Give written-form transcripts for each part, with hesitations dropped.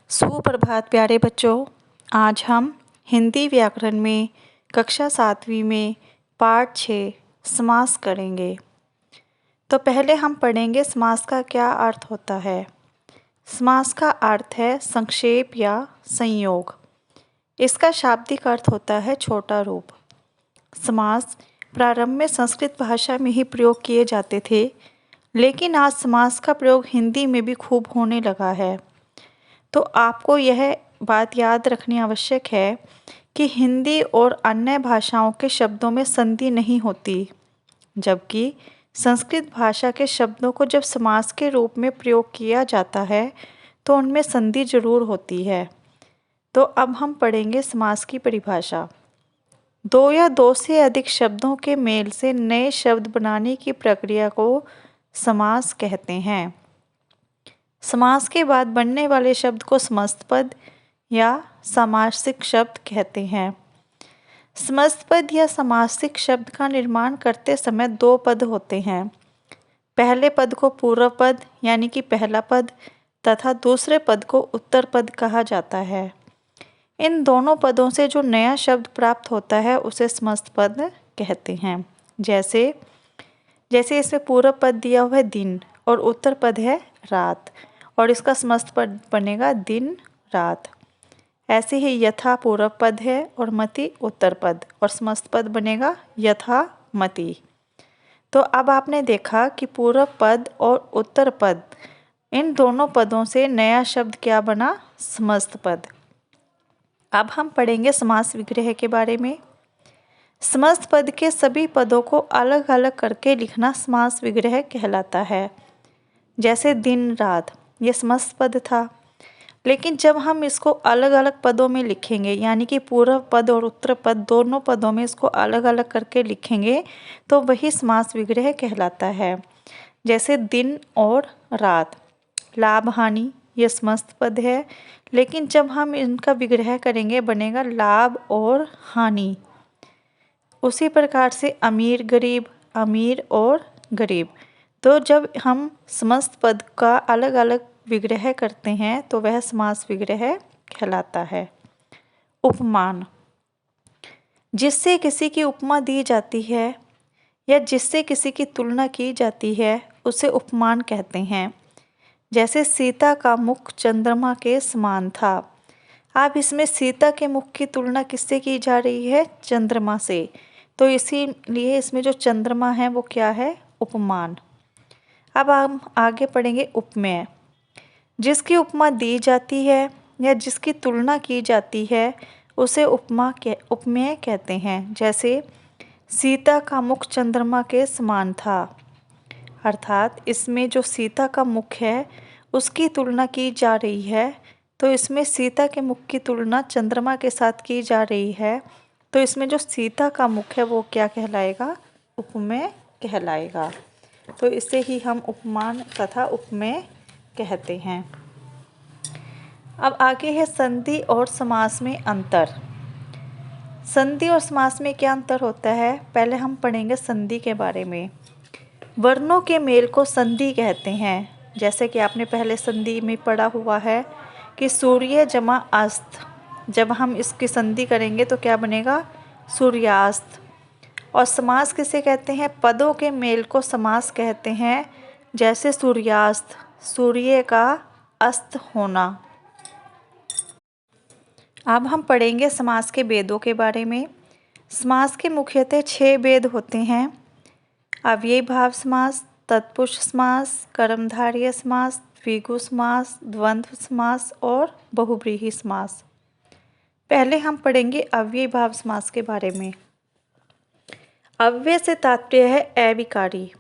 सुप्रभात प्यारे बच्चों। आज हम हिंदी व्याकरण में कक्षा 7वीं में पाठ 6 समास करेंगे। तो पहले हम पढ़ेंगे समास का क्या अर्थ होता है। समास का अर्थ है संक्षेप या संयोग। इसका शाब्दिक अर्थ होता है छोटा रूप। समास प्रारंभ में संस्कृत भाषा में ही प्रयोग किए जाते थे, लेकिन आज समास का प्रयोग हिंदी में भी खूब होने लगा है। तो आपको यह बात याद रखनी आवश्यक है कि हिंदी और अन्य भाषाओं के शब्दों में संधि नहीं होती, जबकि संस्कृत भाषा के शब्दों को जब समास के रूप में प्रयोग किया जाता है तो उनमें संधि जरूर होती है। तो अब हम पढ़ेंगे समास की परिभाषा। दो या दो से अधिक शब्दों के मेल से नए शब्द बनाने की प्रक्रिया को समास कहते हैं। समास के बाद बनने वाले शब्द को समस्त पद या समासिक शब्द कहते हैं। समस्त पद या समासिक शब्द का निर्माण करते समय दो पद होते हैं। पहले पद को पूर्व पद यानी कि पहला पद तथा दूसरे पद को उत्तर पद कहा जाता है। इन दोनों पदों से जो नया शब्द प्राप्त होता है उसे समस्त पद कहते हैं। जैसे इसमें पूर्व पद दिया हुआ है दिन और उत्तर पद है रात, और इसका समस्त पद बनेगा दिन रात। ऐसे ही यथा पूर्व पद है और मति उत्तर पद, और समस्त पद बनेगा यथा मति। तो अब आपने देखा कि पूर्व पद और उत्तर पद, इन दोनों पदों से नया शब्द क्या बना? समस्त पद। अब हम पढ़ेंगे समास विग्रह के बारे में। समस्त पद के सभी पदों को अलग अलग करके लिखना समास विग्रह कहलाता है। जैसे दिन रात, ये समस्त पद था, लेकिन जब हम इसको अलग अलग पदों में लिखेंगे, यानी कि पूर्व पद और उत्तर पद दोनों पदों में इसको अलग अलग करके लिखेंगे, तो वही समास विग्रह कहलाता है। जैसे दिन और रात, लाभ हानि, ये समस्त पद है, लेकिन जब हम इनका विग्रह करेंगे बनेगा लाभ और हानि। उसी प्रकार से अमीर गरीब, अमीर और गरीब। तो जब हम समस्त पद का अलग अलग विग्रह करते हैं तो वह समास विग्रह कहलाता है। उपमान, जिससे किसी की उपमा दी जाती है या जिससे किसी की तुलना की जाती है उसे उपमान कहते हैं। जैसे सीता का मुख चंद्रमा के समान था। अब इसमें सीता के मुख की तुलना किससे की जा रही है? चंद्रमा से। तो इसीलिए इसमें जो चंद्रमा है वो क्या है? उपमान। अब हम आगे पढ़ेंगे उपमेय। जिसकी उपमा दी जाती है या जिसकी तुलना की जाती है उसे उपमेय कहते हैं। जैसे सीता का मुख चंद्रमा के समान था, अर्थात इसमें जो सीता का मुख है उसकी तुलना की जा रही है, तो इसमें सीता के मुख की तुलना चंद्रमा के साथ की जा रही है, तो इसमें जो सीता का मुख है वो क्या कहलाएगा? उपमेय कहलाएगा। तो इसे ही हम उपमान तथा उपमेय कहते हैं। अब आगे है संधि और समास में अंतर। संधि और समास में क्या अंतर होता है? पहले हम पढ़ेंगे संधि के बारे में। वर्णों के मेल को संधि कहते हैं। जैसे कि आपने पहले संधि में पढ़ा हुआ है कि सूर्य जमा अस्त, जब हम इसकी संधि करेंगे तो क्या बनेगा? सूर्यास्त। और समास किसे कहते हैं? पदों के मेल को समास कहते हैं। जैसे सूर्यास्त, सूर्य का अस्त होना। अब हम पढ़ेंगे समास के भेदों के बारे में। समास के मुख्यतः 6 भेद होते हैं। अव्ययीभाव समास, तत्पुरुष समास, कर्मधारय समास, द्विगु समास, द्वंद्व समास और बहुव्रीहि समास। पहले हम पढ़ेंगे अव्ययीभाव समास के बारे में। अव्यय से तात्पर्य है अविकारी।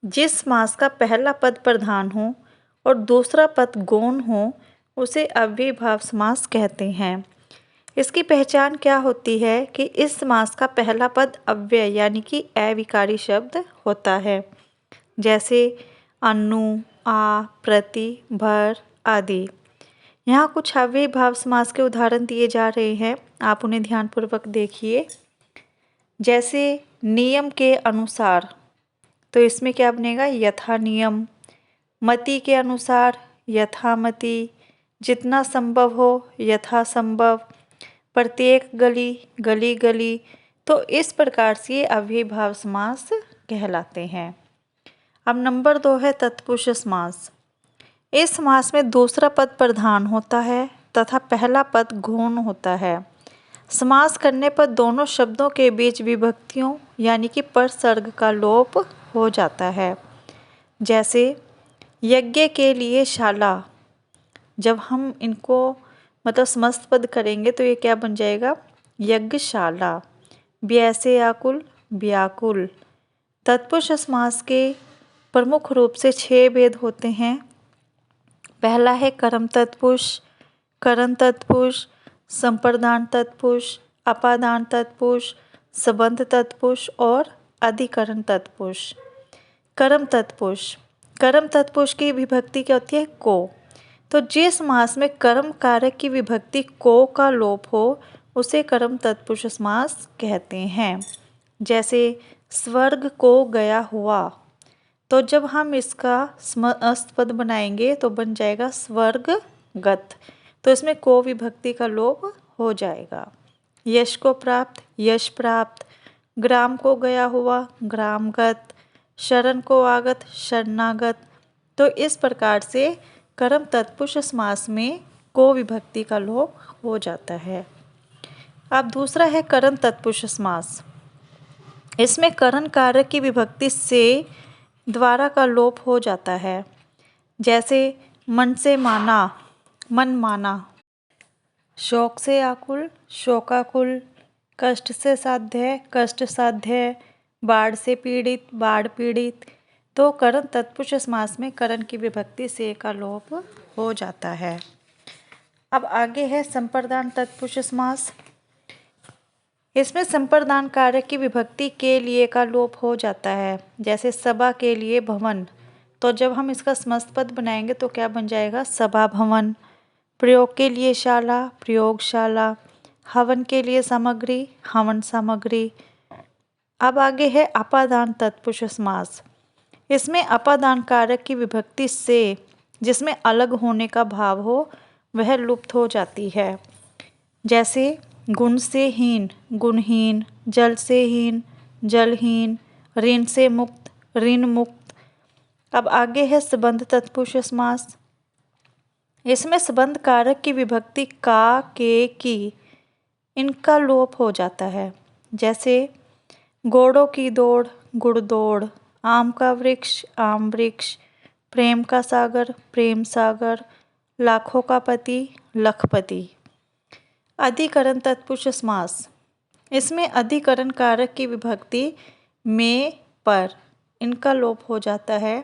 जिस समास का पहला पद प्रधान हो और दूसरा पद गौण हो उसे अव्ययीभाव समास कहते हैं। इसकी पहचान क्या होती है कि इस समास का पहला पद अव्यय यानी कि अविकारी शब्द होता है। जैसे अनु, आ, प्रति, भर आदि। यहाँ कुछ अव्ययीभाव समास के उदाहरण दिए जा रहे हैं, आप उन्हें ध्यानपूर्वक देखिए। जैसे नियम के अनुसार, तो इसमें क्या बनेगा? यथा नियम। मति के अनुसार, यथामति। जितना संभव हो, यथासंभव, प्रत्येक गली, गली गली। तो इस प्रकार से ये अव्ययीभाव समास कहलाते हैं। अब नंबर 2 है तत्पुरुष समास। इस समास में दूसरा पद प्रधान होता है तथा पहला पद गौण होता है। समास करने पर दोनों शब्दों के बीच विभक्तियों यानी कि परसर्ग का लोप हो जाता है। जैसे यज्ञ के लिए शाला, जब हम इनको मतलब समस्त पद करेंगे तो ये क्या बन जाएगा, यज्ञशाला। व्यय से आकुल, व्याकुल। तत्पुरुष समास के प्रमुख रूप से 6 भेद होते हैं। पहला है कर्म तत्पुरुष, करण तत्पुरुष, संप्रदान तत्पुरुष, अपादान तत्पुरुष, संबंध तत्पुरुष और अधिकरण तत्पुरुष। कर्म तत्पुरुष, कर्म तत्पुरुष की विभक्ति क्या होती है, को। तो जिस समास में कर्म कारक की विभक्ति को का लोप हो उसे कर्म तत्पुरुष समास कहते हैं। जैसे स्वर्ग को गया हुआ, तो जब हम इसका समस्त पद बनाएंगे तो बन जाएगा स्वर्गगत, तो इसमें को विभक्ति का लोप हो जाएगा। यश को प्राप्त, यश प्राप्त। ग्राम को गया हुआ, ग्रामगत। शरण को आगत, शरणागत। तो इस प्रकार से कर्म तत्पुरुष समास में को विभक्ति का लोप हो जाता है। अब दूसरा है करण तत्पुरुष समास। इसमें करण कारक की विभक्ति से द्वारा का लोप हो जाता है। जैसे मन से माना, मन माना। शोक से आकुल, शोकाकुल। कष्ट से साध्य, कष्ट साध्य। बाढ़ से पीड़ित, बाढ़ पीड़ित। तो करण तत्पुरुष समास में करण की विभक्ति से का लोप हो जाता है। अब आगे है संप्रदान तत्पुरुष समास। इसमें संप्रदान कारक की विभक्ति के लिए का लोप हो जाता है। जैसे सभा के लिए भवन, तो जब हम इसका समस्त पद बनाएंगे तो क्या बन जाएगा, सभा भवन। प्रयोग के लिए शाला, प्रयोगशाला। हवन के लिए सामग्री, हवन सामग्री। अब आगे है अपादान तत्पुरुष समास। इसमें अपादान कारक की विभक्ति से जिसमें अलग होने का भाव हो वह लुप्त हो जाती है। जैसे गुण से हीन, गुणहीन। जल से हीन, जलहीन। ऋण से मुक्त, ऋण मुक्त। अब आगे है संबंध तत्पुरुष समास। इसमें संबंध कारक की विभक्ति का, के, की, इनका लोप हो जाता है। जैसे घोड़ों की दौड़, गुड़ दौड़। आम का वृक्ष, आम वृक्ष। प्रेम का सागर, प्रेम सागर। लाखों का पति, लखपति। अधिकरण तत्पुरुष समास। इसमें अधिकरण कारक की विभक्ति में, पर, इनका लोप हो जाता है।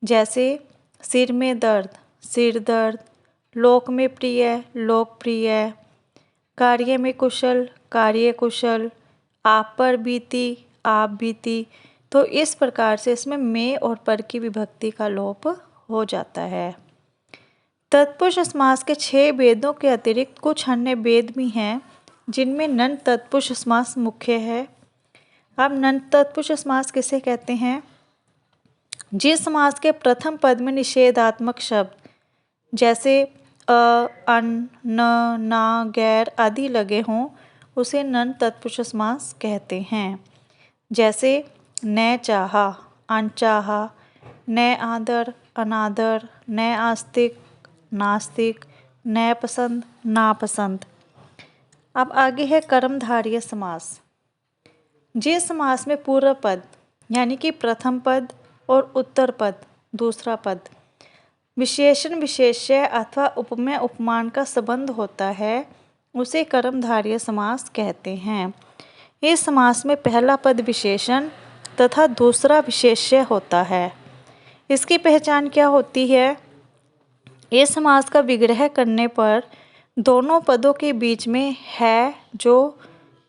जैसे सिर में दर्द, सिर दर्द। लोक में प्रिय, लोकप्रिय। कार्य में कुशल, कार्य कुशल। आप पर बीती, आप बीती। तो इस प्रकार से इसमें में और पर की विभक्ति का लोप हो जाता है। तत्पुरुष समास के 6 भेदों के अतिरिक्त कुछ अन्य भेद भी हैं जिनमें नन तत्पुरुष समास मुख्य है। अब नन तत्पुरुष समास किसे कहते हैं, जिस समास के प्रथम पद में निषेधात्मक शब्द जैसे अ, अन, न, ना, गैर आदि लगे हों उसे नन तत्पुरुष समास कहते हैं। जैसे न चाहा, अनचाहा। न आदर, अनादर। न आस्तिक, नास्तिक। न पसंद, नापसंद। अब आगे है कर्मधारय समास। जिस समास में पूर्व पद यानी कि प्रथम पद और उत्तर पद दूसरा पद विशेषण विशेष्य अथवा उपमेय उपमान का संबंध होता है उसे कर्मधारय समास कहते हैं। इस समास में पहला पद विशेषण तथा दूसरा विशेष्य होता है। इसकी पहचान क्या होती है, इस समास का विग्रह करने पर दोनों पदों के बीच में है, जो,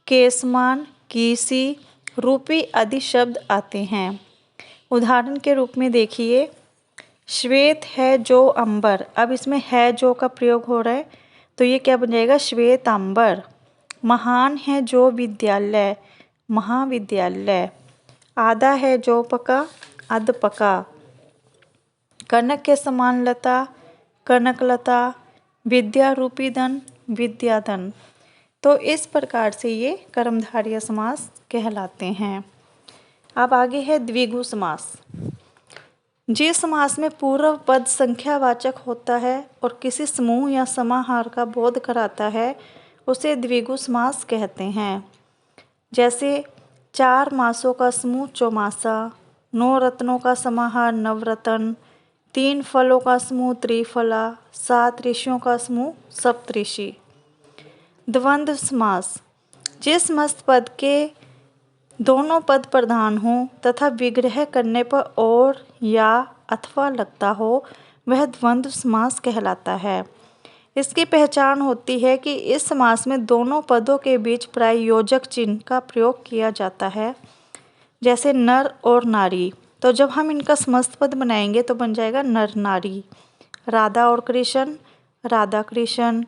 के समान, की सी रूपी आदि शब्द आते हैं। उदाहरण के रूप में देखिए, श्वेत है जो अंबर। अब इसमें है जो का प्रयोग हो रहा है तो ये क्या बन जाएगा, श्वेत अंबर। महान है जो विद्यालय, महाविद्यालय। आधा है जो पका, अध पका। कनक के समान लता, कनकलता। विद्या रूपी धन, विद्याधन। तो इस प्रकार से ये कर्मधारय समास कहलाते हैं। अब आगे है द्विगु समास। जिस समास में पूर्व पद संख्यावाचक होता है और किसी समूह या समाहार का बोध कराता है उसे द्विगु समास कहते हैं। जैसे 4 मासों का समूह चौमासा, 9 रत्नों का समाहार नवरत्न, 3 फलों का समूह त्रिफला, 7 ऋषियों का समूह सप्तऋषि। द्वंद्व समास। जिस मस्त पद के दोनों पद प्रधान हों तथा विग्रह करने पर और या अथवा लगता हो वह द्वंद्व समास कहलाता है। इसकी पहचान होती है कि इस समास में दोनों पदों के बीच प्रायोजक चिन्ह का प्रयोग किया जाता है, जैसे नर और नारी। तो जब हम इनका समस्त पद बनाएंगे तो बन जाएगा नर नारी। राधा और कृष्ण, राधा कृष्ण।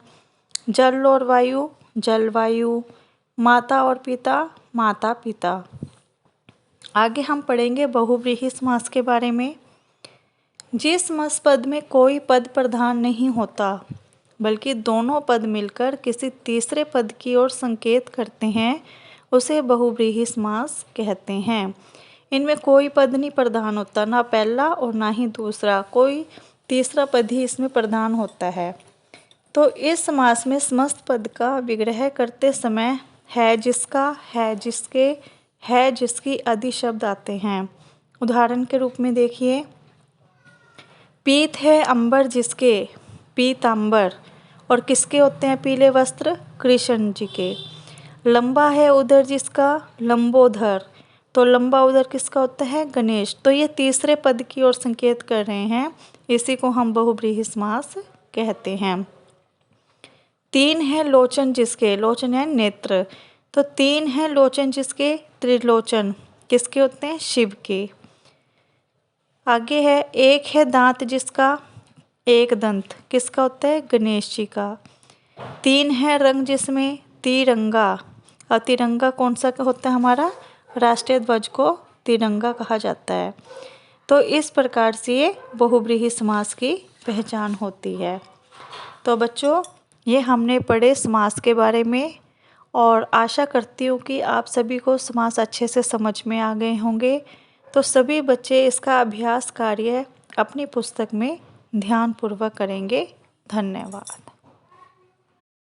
जल और वायु, जल वायु। माता और पिता, माता पिता। आगे हम पढ़ेंगे बहुव्रीहि समास के बारे में। जिस समस्त पद में कोई पद प्रधान नहीं होता बल्कि दोनों पद मिलकर किसी तीसरे पद की ओर संकेत करते हैं उसे बहुव्रीहि समास कहते हैं। इनमें कोई पद नहीं प्रधान होता, ना पहला और ना ही दूसरा, कोई तीसरा पद ही इसमें प्रधान होता है। तो इस समास में समस्त पद का विग्रह करते समय है जिसका, है जिसके, है जिसकी आदि शब्द आते हैं। उदाहरण के रूप में देखिए, पीत है अंबर जिसके, पीतांबर। और किसके होते हैं पीले वस्त्र? कृष्ण जी के। लंबा है उधर जिसका, लंबोधर। तो लंबा उधर किसका होता है? गणेश। तो ये तीसरे पद की ओर संकेत कर रहे हैं, इसी को हम बहुव्रीहि समास कहते हैं। 3 है लोचन जिसके, लोचन है नेत्र। तो 3 है लोचन जिसके, त्रिलोचन। किसके होते हैं? शिव के। आगे है 1 है दांत जिसका, एक दंत। किसका होता है? गणेश जी का। 3 है रंग जिसमें, तिरंगा। और तिरंगा कौन सा का होता है? हमारा राष्ट्रीय ध्वज को तिरंगा कहा जाता है। तो इस प्रकार से ये बहुव्रीहि समास की पहचान होती है। तो बच्चों, ये हमने पढ़े समास के बारे में और आशा करती हूँ कि आप सभी को समास अच्छे से समझ में आ गए होंगे। तो सभी बच्चे इसका अभ्यास कार्य अपनी पुस्तक में ध्यानपूर्वक करेंगे। धन्यवाद।